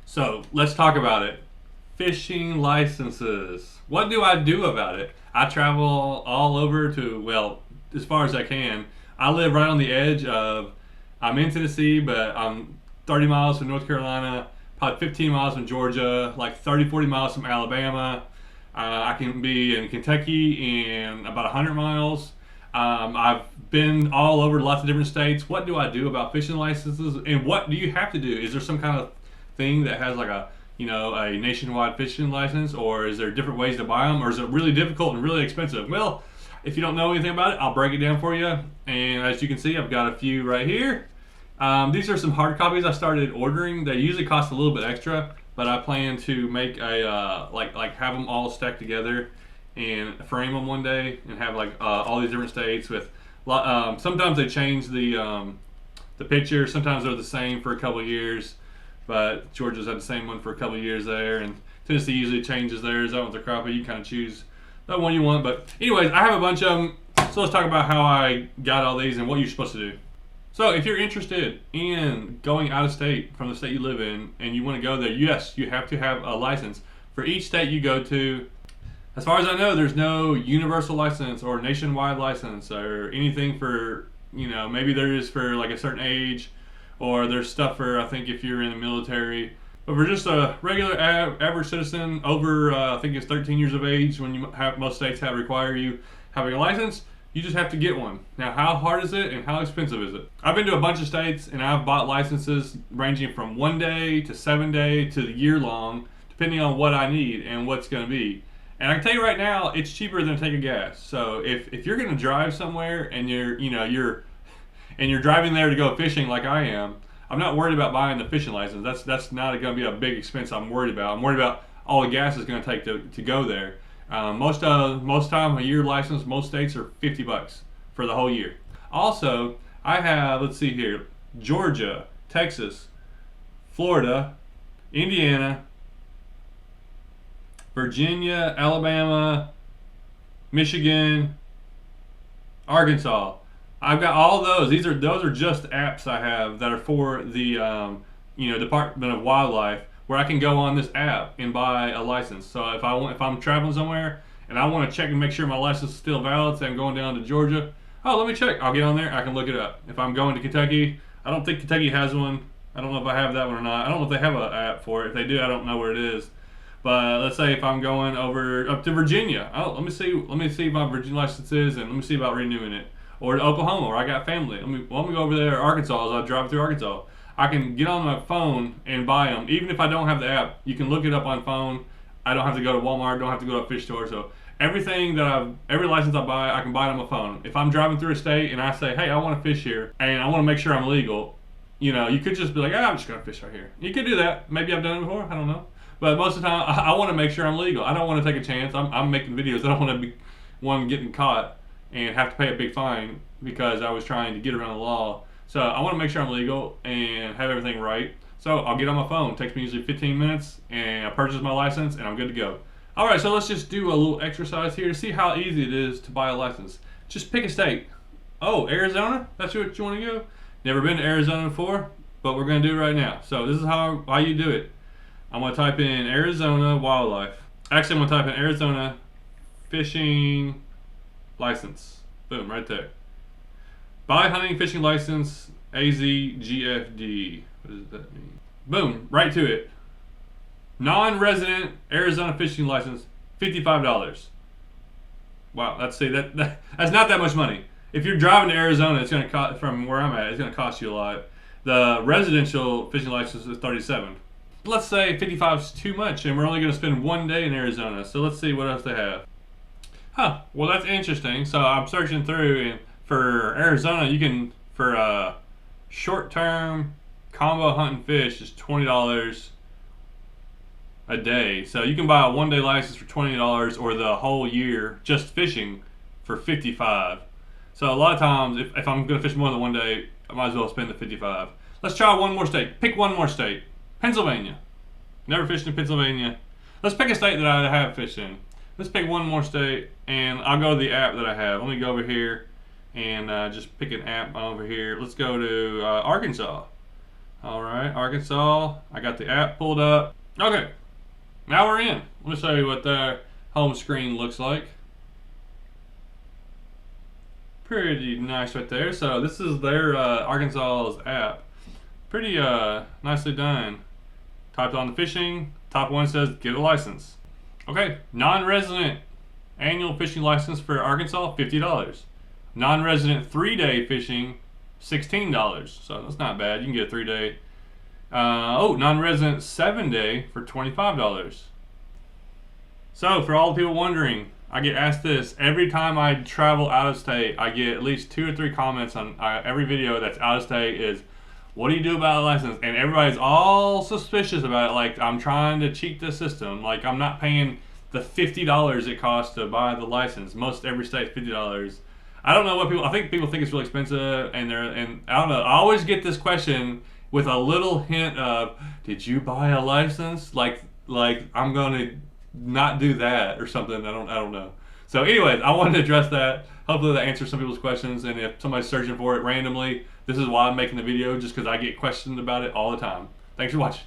So let's talk about it. Fishing licenses. What do I do about it? I travel all over to, well, as far as I can. I live right on the edge of, I'm in Tennessee, but I'm 30 miles from North Carolina, probably 15 miles from Georgia, like 30, 40 miles from Alabama. I can be in Kentucky in about 100 miles. I've been all over lots of different states. What do I do about fishing licenses? And what do you have to do? Is there some kind of thing that has like a nationwide fishing license, or is there different ways to buy them, or is it really difficult and really expensive? Well, if you don't know anything about it, I'll break it down for you. And as you can see, I've got a few right here. These are some hard copies I started ordering. They usually cost a little bit extra, but I plan to make a like have them all stacked together and frame them one day and have like all these different states with. Sometimes they change the picture. Sometimes they're the same for a couple of years, but Georgia's had the same one for a couple of years there, and Tennessee usually changes theirs. That one's a crappie. You can kind of choose that one you want. But anyways, I have a bunch of them. So let's talk about how I got all these and what you're supposed to do. So if you're interested in going out of state from the state you live in and you want to go there, yes, you have to have a license. For each state you go to, as far as I know, there's no universal license or nationwide license or anything for, maybe there is for like a certain age, or there's stuff for, I think, if you're in the military. But for just a regular average citizen over, I think it's 13 years of age, when most states require you having a license, you just have to get one. Now, how hard is it and how expensive is it? I've been to a bunch of states and I've bought licenses ranging from 1 day to 7 day to the year long, depending on what I need and what's going to be. And I can tell you right now, it's cheaper than a tank of gas. So if you're going to drive somewhere and you're driving there to go fishing like I am, I'm not worried about buying the fishing license. That's not going to be a big expense I'm worried about. I'm worried about all the gas it's going to take to go there. Most time a year license, most states are $50 for the whole year. Also, I have, let's see here, Georgia, Texas, Florida, Indiana, Virginia, Alabama, Michigan, Arkansas. I've got all those. Those are just apps I have that are for the Department of Wildlife, where I can go on this app and buy a license. So if I'm traveling somewhere and I want to check and make sure my license is still valid, say I'm going down to Georgia, let me check. I'll get on there. I can look it up. If I'm going to Kentucky, I don't think Kentucky has one. I don't know if I have that one or not. I don't know if they have an app for it. If they do, I don't know where it is. But let's say if I'm going up to Virginia, let me see my Virginia license is, and let me see about renewing it. Or to Oklahoma, where I got family. Let me go over there to Arkansas as I drive through Arkansas. I can get on my phone and buy them. Even if I don't have the app, you can look it up on phone. I don't have to go to Walmart, don't have to go to a fish store. So every license I buy, I can buy it on my phone. If I'm driving through a state and I say, hey, I want to fish here, and I want to make sure I'm legal, you could just be like, I'm just going to fish right here. You could do that. Maybe I've done it before. I don't know. But most of the time, I want to make sure I'm legal. I don't want to take a chance. I'm making videos. I don't want to be one getting caught and have to pay a big fine because I was trying to get around the law. So I want to make sure I'm legal and have everything right. So I'll get on my phone. It takes me usually 15 minutes, and I purchase my license, and I'm good to go. All right, so let's just do a little exercise here to see how easy it is to buy a license. Just pick a state. Oh, Arizona? That's what you want to go? Never been to Arizona before, but we're going to do it right now. So this is how you do it. I'm going to type in Arizona wildlife. Actually, I'm going to type in Arizona fishing license. Boom, right there. Buy hunting fishing license AZGFD. What does that mean? Boom, right to it. Non-resident Arizona fishing license, $55. Wow, that's not that much money. If you're driving to Arizona, it's going to cost, from where I'm at, it's going to cost you a lot. The residential fishing license is $37. Let's say 55 is too much, and we're only going to spend 1 day in Arizona. So let's see what else they have. Well, that's interesting. So I'm searching through, and for Arizona, you can, for a short-term combo hunt and fish, is $20 a day. So you can buy a 1 day license for $20, or the whole year just fishing for $55. So a lot of times, if I'm going to fish more than 1 day, I might as well spend the $55. Let's try one more state. Pick one more state. Pennsylvania. Never fished in Pennsylvania. Let's pick a state that I have fished in. Let's pick one more state, and I'll go to the app that I have. Let me go over here and just pick an app over here. Let's go to Arkansas. All right, Arkansas. I got the app pulled up. Okay, now we're in. Let me show you what their home screen looks like. Pretty nice right there. So this is their Arkansas's app. Pretty nicely done. Typed on the fishing. Top one says get a license. Okay, non-resident annual fishing license for Arkansas, $50. Non-resident 3-day fishing, $16. So that's not bad. You can get a 3-day. Non-resident 7-day for $25. So for all the people wondering, I get asked this every time I travel out of state. I get at least 2 or 3 comments on every video that's out of state is, what do you do about a license? And everybody's all suspicious about it. Like, I'm trying to cheat the system. Like, I'm not paying the $50 it costs to buy the license. Most every state's $50. I don't know what people. I think people think it's really expensive, and I don't know. I always get this question with a little hint of, did you buy a license? Like I'm gonna not do that or something. I don't know. So, anyways, I wanted to address that. Hopefully, that answers some people's questions. And if somebody's searching for it randomly, this is why I'm making the video, just because I get questioned about it all the time. Thanks for watching.